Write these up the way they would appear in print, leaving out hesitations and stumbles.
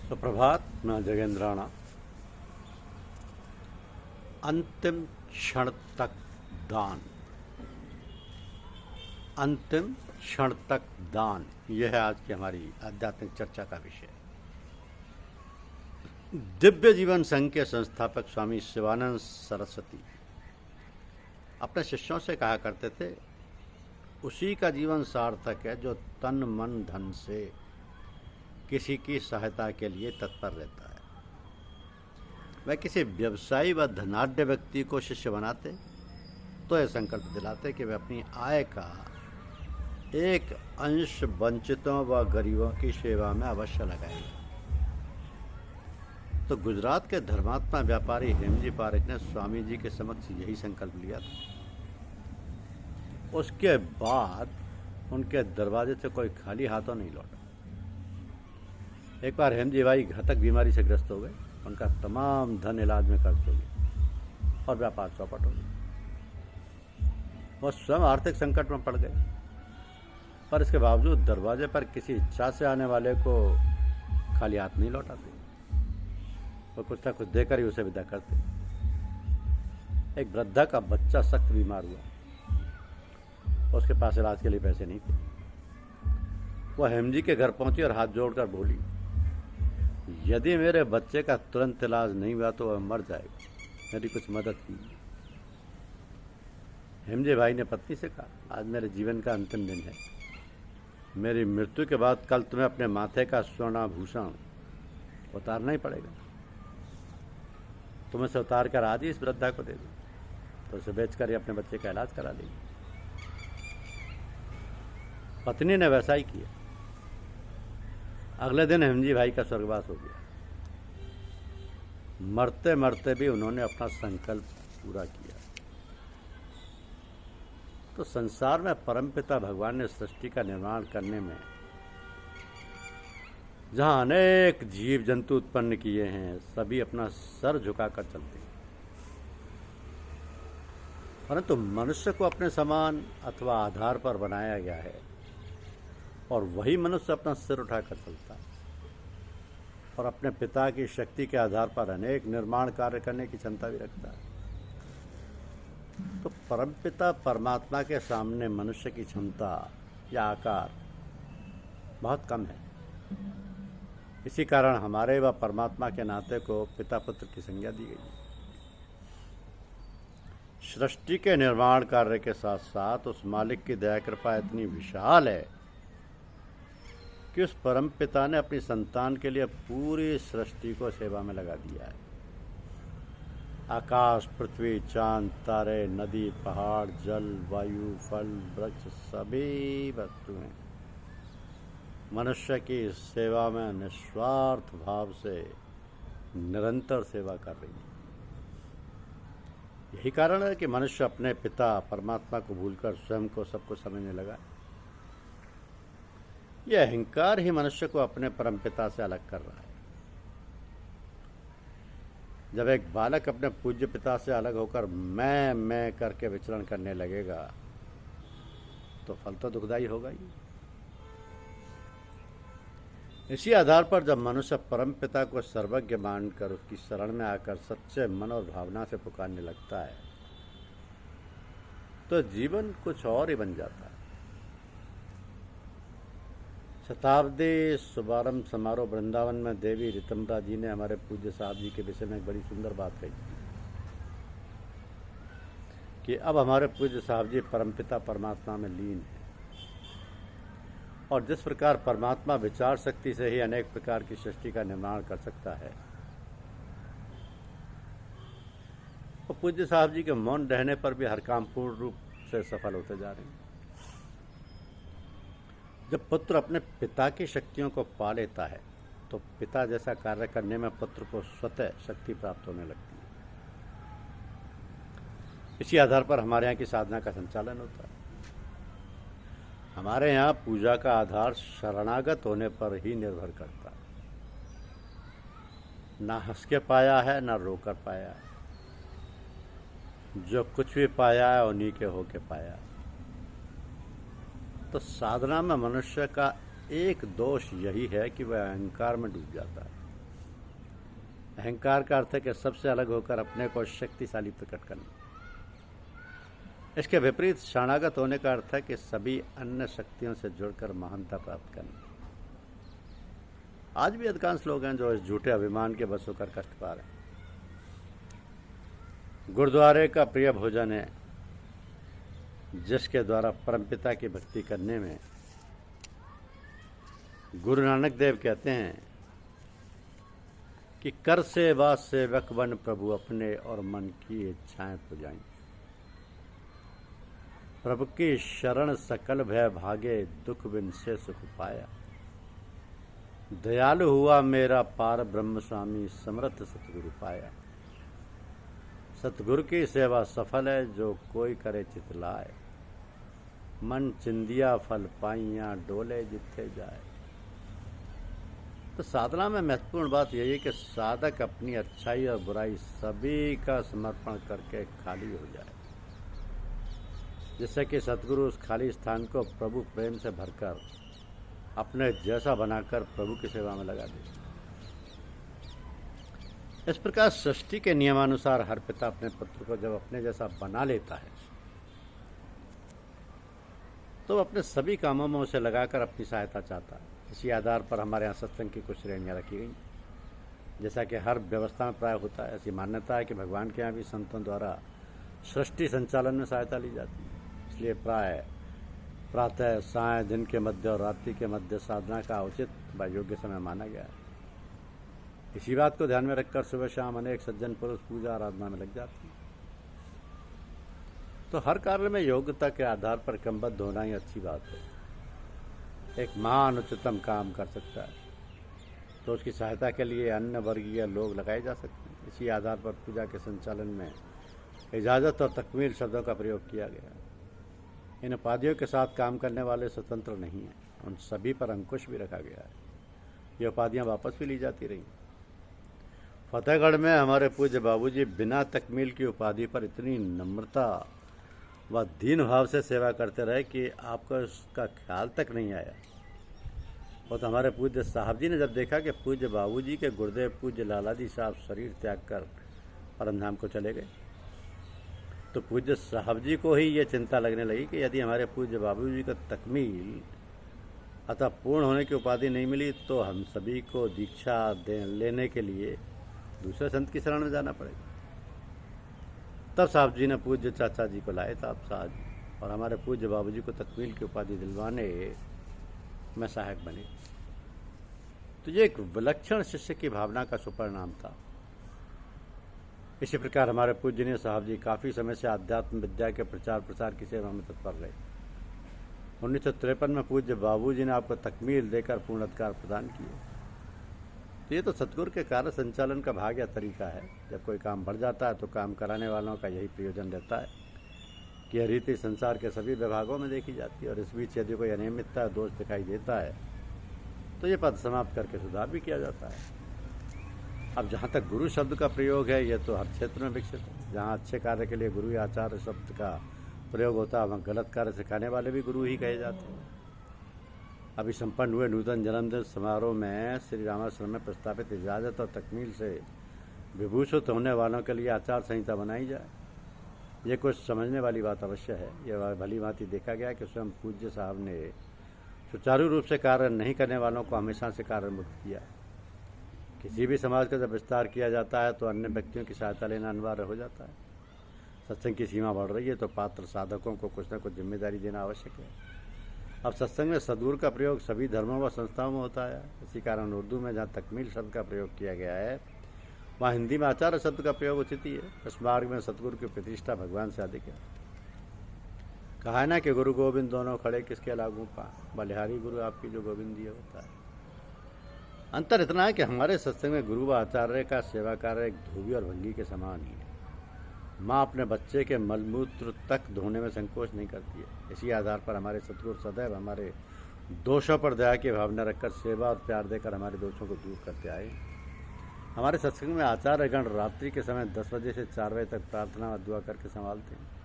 सुप्रभात। मैं जगेंद्र राणा। अंतिम क्षण तक दान, अंतिम क्षण तक दान, यह है आज की हमारी आध्यात्मिक चर्चा का विषय। दिव्य जीवन संघ के संस्थापक स्वामी शिवानंद सरस्वती अपने शिष्यों से कहा करते थे, उसी का जीवन सार्थक है जो तन मन धन से किसी की सहायता के लिए तत्पर रहता है। वह किसी व्यवसायी व धनाढ्य व्यक्ति को शिष्य बनाते तो यह संकल्प दिलाते कि वे अपनी आय का एक अंश वंचितों व गरीबों की सेवा में अवश्य लगाएंगे। तो गुजरात के धर्मात्मा व्यापारी हेमजी पारेख ने स्वामी जी के समक्ष यही संकल्प लिया था। उसके बाद उनके दरवाजे से कोई खाली हाथों नहीं लौटा। एक बार हेमजी भाई घातक बीमारी से ग्रस्त हो गए। उनका तमाम धन इलाज में खर्च हो गया और व्यापार चौपट हो गया। वह स्वयं आर्थिक संकट में पड़ गए, पर इसके बावजूद दरवाजे पर किसी इच्छा से आने वाले को खाली हाथ नहीं लौटाते। वो कुछ ना कुछ देकर ही उसे विदा करते। एक वृद्धा का बच्चा सख्त बीमार हुआ। उसके पास इलाज के लिए पैसे नहीं थे। वह हेमजी के घर पहुंची और हाथ जोड़कर बोली, यदि मेरे बच्चे का तुरंत इलाज नहीं हुआ तो वह मर जाएगा, मेरी कुछ मदद कीजिए। हेमजी भाई ने पत्नी से कहा, आज मेरे जीवन का अंतिम दिन है। मेरी मृत्यु के बाद कल तुम्हें अपने माथे का स्वर्णाभूषण उतारना ही पड़ेगा। तुम इसे उतार कर आज ही इस वृद्धा को दे दो, तो उसे बेचकर ही अपने बच्चे का इलाज करा लेगी। पत्नी ने वैसा ही किया। अगले दिन हेमजी भाई का स्वर्गवास हो गया। मरते मरते भी उन्होंने अपना संकल्प पूरा किया। तो संसार में परमपिता भगवान ने सृष्टि का निर्माण करने में जहां अनेक जीव जंतु उत्पन्न किए हैं, सभी अपना सर झुकाकर चलते हैं, परंतु मनुष्य को अपने समान अथवा आधार पर बनाया गया है और वही मनुष्य अपना सिर उठाकर चलता है और अपने पिता की शक्ति के आधार पर अनेक निर्माण कार्य करने की क्षमता भी रखता है। तो परमपिता परमात्मा के सामने मनुष्य की क्षमता या आकार बहुत कम है। इसी कारण हमारे व परमात्मा के नाते को पिता पुत्र की संज्ञा दी गई। सृष्टि के निर्माण कार्य के साथ साथ उस मालिक की दया कृपा इतनी विशाल है कि उस परम पिता ने अपनी संतान के लिए पूरी सृष्टि को सेवा में लगा दिया है। आकाश, पृथ्वी, चांद, तारे, नदी, पहाड़, जल, वायु, फल, वृक्ष, सभी वस्तुएं मनुष्य की सेवा में निस्वार्थ भाव से निरंतर सेवा कर रही है। यही कारण है कि मनुष्य अपने पिता परमात्मा को भूलकर स्वयं को सब कुछ समझने लगा। यह अहंकार ही मनुष्य को अपने परमपिता से अलग कर रहा है। जब एक बालक अपने पूज्य पिता से अलग होकर मैं करके विचरण करने लगेगा तो फल तो दुखदाई होगा ही। इसी आधार पर जब मनुष्य परमपिता को सर्वज्ञ मानकर उसकी शरण में आकर सच्चे मन और भावना से पुकारने लगता है तो जीवन कुछ और ही बन जाता है। शताब्दी शुभारंभ समारोह वृंदावन में देवी ऋतम्बरा जी ने हमारे पूज्य साहब जी के विषय में एक बड़ी सुंदर बात कही कि अब हमारे पूज्य साहब जी परमपिता परमात्मा में लीन है और जिस प्रकार परमात्मा विचार शक्ति से ही अनेक प्रकार की सृष्टि का निर्माण कर सकता है, तो पूज्य साहब जी के मौन रहने पर भी हर काम पूर्ण रूप से सफल होते जा रहे हैं। जब पुत्र अपने पिता की शक्तियों को पा लेता है तो पिता जैसा कार्य करने में पुत्र को स्वतः शक्ति प्राप्त होने लगती है। इसी आधार पर हमारे यहाँ की साधना का संचालन होता है। हमारे यहाँ पूजा का आधार शरणागत होने पर ही निर्भर करता है। ना हंस के पाया है ना रोकर पाया है। जो कुछ भी पाया है उन्हीं के होके पाया है। तो साधना में मनुष्य का एक दोष यही है कि वह अहंकार में डूब जाता है। अहंकार का अर्थ है कि सबसे अलग होकर अपने को शक्तिशाली प्रकट करना। इसके विपरीत शरणागत होने का अर्थ है कि सभी अन्य शक्तियों से जुड़कर महानता प्राप्त करना। आज भी अधिकांश लोग हैं जो इस झूठे अभिमान के बस होकर कष्ट पा रहे हैं। गुरुद्वारे का प्रिय भोजन है जिसके द्वारा परमपिता की भक्ति करने में गुरु नानक देव कहते हैं कि कर सेवा सेवक बन प्रभु अपने और मन की इच्छाएं पुजाएं। प्रभु की शरण सकल भय भागे दुख बिन से सुख पाया। दयालु हुआ मेरा पार ब्रह्म स्वामी समर्थ सतगुरु पाया। सतगुरु की सेवा सफल है जो कोई करे चित लाए। मन चिंदिया फल पाइया डोले जिथे जाए। तो साधना में महत्वपूर्ण बात यही है कि साधक अपनी अच्छाई और बुराई सभी का समर्पण करके खाली हो जाए, जिससे कि सतगुरु उस खाली स्थान को प्रभु प्रेम से भरकर अपने जैसा बनाकर प्रभु की सेवा में लगा दे। इस प्रकार सृष्टि के नियमानुसार हर पिता अपने पुत्र को जब अपने जैसा बना लेता है तो अपने सभी कामों में उसे लगाकर अपनी सहायता चाहता है। इसी आधार पर हमारे यहाँ सत्संग की कुछ श्रेणियाँ रखी गई। जैसा कि हर व्यवस्था में प्राय होता है, ऐसी मान्यता है कि भगवान के यहाँ भी संतों द्वारा सृष्टि संचालन में सहायता ली जाती है। इसलिए प्राय प्रातः, साय, दिन के मध्य और रात्रि के मध्य साधना का उचित व योग्य समय माना गया है। इसी बात को ध्यान में रखकर सुबह शाम अनेक सज्जन पुरुष पूजा आराधना में लग जाते हैं। तो हर कार्य में योग्यता के आधार पर क्रमबद्ध होना ही अच्छी बात है। एक महान उच्चतम काम कर सकता है तो उसकी सहायता के लिए अन्य वर्गीय लोग लगाए जा सकते हैं। इसी आधार पर पूजा के संचालन में इजाज़त और तकमील शब्दों का प्रयोग किया गया है। इन उपाधियों के साथ काम करने वाले स्वतंत्र नहीं हैं, उन सभी पर अंकुश भी रखा गया है। ये उपाधियाँ वापस भी ली जाती रहीं। फतेहगढ़ में हमारे पूज्य बाबूजी बिना तकमील की उपाधि पर इतनी नम्रता व दीन भाव से सेवा करते रहे कि आपको उसका ख्याल तक नहीं आया। और तो हमारे पूज्य साहब जी ने जब देखा कि पूज्य बाबूजी के गुरुदेव पूज्य लालाजी साहब शरीर त्याग कर परमधाम को चले गए, तो पूज्य साहब जी को ही ये चिंता लगने लगी कि यदि हमारे पूज्य बाबूजी को तकमील अतः पूर्ण होने की उपाधि नहीं मिली तो हम सभी को दीक्षा लेने के लिए दूसरे संत की शरण में जाना पड़ेगा। तब साहब जी ने पूज्य चाचा जी को लाए साहब साहब और हमारे पूज्य बाबूजी को तकमील की उपाधि दिलवाने में सहायक बने। तो ये एक विलक्षण शिष्य की भावना का सुपरिणाम था। इसी प्रकार हमारे पूज्यनीय साहब जी काफ़ी समय से आध्यात्म विद्या के प्रचार प्रसार की सेवा में तत्पर रहे। 1953 में पूज्य बाबूजी ने आपको तकमील देकर पूर्णाधिकार प्रदान किए। तो ये तो सतगुरु के कार्य संचालन का भाग या तरीका है। जब कोई काम बढ़ जाता है तो काम कराने वालों का यही प्रयोजन रहता है कि यह रीति संसार के सभी विभागों में देखी जाती है। और इस बीच यदि कोई अनियमितता या दोष दिखाई देता है तो ये पद समाप्त करके सुधार भी किया जाता है। अब जहाँ तक गुरु शब्द का प्रयोग है, यह तो हर क्षेत्र में विकसित है। जहाँ अच्छे कार्य के लिए गुरु या आचार्य शब्द का प्रयोग होता है, वहाँ गलत कार्य सिखाने वाले भी गुरु ही कहे जाते हैं। अभी संपन्न हुए नूतन जन्मदिन समारोह में श्री रामाश्रम में प्रस्तावित इजाज़त और तकमील से विभूषित होने वालों के लिए आचार संहिता बनाई जाए। ये कुछ समझने वाली बात अवश्य है। यह भली भांति देखा गया कि स्वयं पूज्य साहब ने सुचारू रूप से कार्य नहीं करने वालों को हमेशा से कार्य मुक्त किया। किसी भी समाज का जब विस्तार किया जाता है तो अन्य व्यक्तियों की सहायता लेना अनिवार्य हो जाता है। सत्संग की सीमा बढ़ रही है तो पात्र साधकों को कुछ न कुछ जिम्मेदारी देना आवश्यक है। अब सत्संग में सद्गुरु का प्रयोग सभी धर्मों व संस्थाओं में होता है। इसी कारण उर्दू में जहाँ तकमील शब्द का प्रयोग किया गया है वहाँ हिंदी में आचार्य शब्द का प्रयोग उचित ही है। इस मार्ग में सतगुरु की प्रतिष्ठा भगवान से अधिक है। कहा है ना कि गुरु गोविंद दोनों खड़े किसके लागू पा, बलिहारी गुरु आपकी जो गोविंद दिए होता है। अंतर इतना है कि हमारे सत्संग में गुरु व आचार्य का सेवा कार्य एक धोबी और भंगी के समान ही है। माँ अपने बच्चे के मलमूत्र तक धोने में संकोच नहीं करती है। इसी आधार पर हमारे सतगुरु सदैव हमारे दोषों पर दया की भावना रखकर सेवा और प्यार देकर हमारे दोषों को दूर करते आए। हमारे सत्संग में आचार्यगण रात्रि के समय 10 बजे से 4 बजे तक प्रार्थना और दुआ करके संभालते हैं।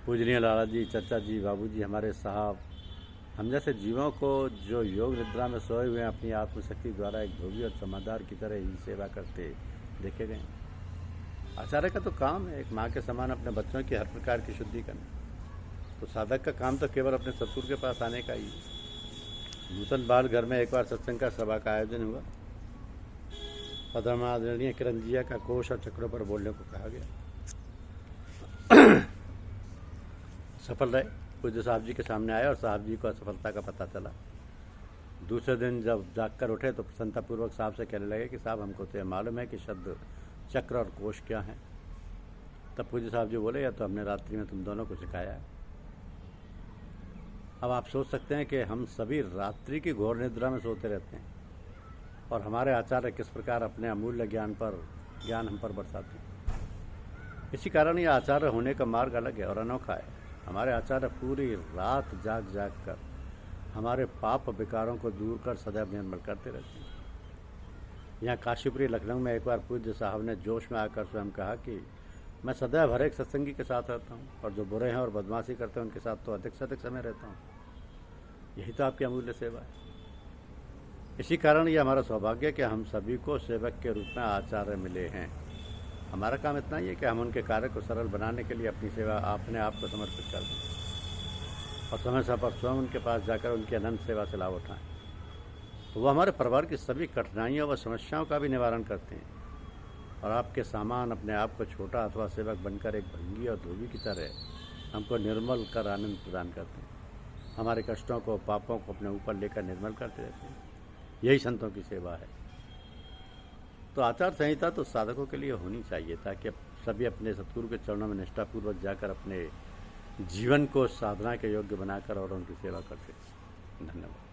पूजनीय लाला जी, चाचा जी, बाबू जी, हमारे साहब हम जैसे जीवों को जो योग निद्रा में सोए हुए हैं अपनी आत्मशक्ति द्वारा एक धोबी और समझदार की तरह ही सेवा करते देखे गए हैं। आचार्य का तो काम है एक माँ के समान अपने बच्चों की हर प्रकार की शुद्धि करना। तो साधक का काम तो केवल अपने सतगुरु के पास आने का ही है। नूतन बाल घर में एक बार सत्संग का सभा का आयोजन हुआ। आदरणीय किरंजिया का कोश और चक्रों पर बोलने को कहा गया। सफल रहे। पूज्य साहब जी के सामने आए और साहब जी को असफलता का पता चला। दूसरे दिन जब जागकर उठे तो प्रसन्नतापूर्वक साहब से कहने लगे कि साहब हमको तो यह मालूम है कि शब्द चक्र और कोश क्या है। तब पूज्य साहब जी बोले या तो हमने रात्रि में तुम दोनों को सिखाया है। अब आप सोच सकते हैं कि हम सभी रात्रि की घोर निद्रा में सोते रहते हैं और हमारे आचार्य किस प्रकार अपने अमूल्य ज्ञान हम पर बरसाते हैं। इसी कारण यह आचार्य होने का मार्ग अलग है और अनोखा है। हमारे आचार्य पूरी रात जाग कर हमारे पाप विकारों को दूर कर सदैव निर्मल करते रहते हैं। यहाँ काशीपुरी लखनऊ में एक बार पूज्य साहब ने जोश में आकर स्वयं कहा कि मैं सदैव हर एक सत्संगी के साथ रहता हूँ और जो बुरे हैं और बदमाशी करते हैं उनके साथ तो अधिक से अधिक समय रहता हूँ। यही तो आपकी अमूल्य सेवा है। इसी कारण ये हमारा सौभाग्य है कि हम सभी को सेवक के रूप में आचार्य मिले हैं। हमारा काम इतना ही है कि हम उनके कार्य को सरल बनाने के लिए अपनी सेवा अपने आप को समर्पित कर दें और समय समय पर स्वयं उनके पास जाकर उनकी अनंत सेवा से लाभ उठाएं। तो वो हमारे परिवार की सभी कठिनाइयों व समस्याओं का भी निवारण करते हैं और आपके सामान अपने आप को छोटा अथवा सेवक बनकर एक भंगी और धोबी की तरह हमको निर्मल कर आनंद प्रदान करते हैं। हमारे कष्टों को पापों को अपने ऊपर लेकर निर्मल करते रहते हैं। यही संतों की सेवा है। तो आचार संहिता तो साधकों के लिए होनी चाहिए ताकि सभी अपने सतगुरु के चरणों में निष्ठापूर्वक जाकर अपने जीवन को साधना के योग्य बनाकर और उनकी सेवा कर सकें। धन्यवाद।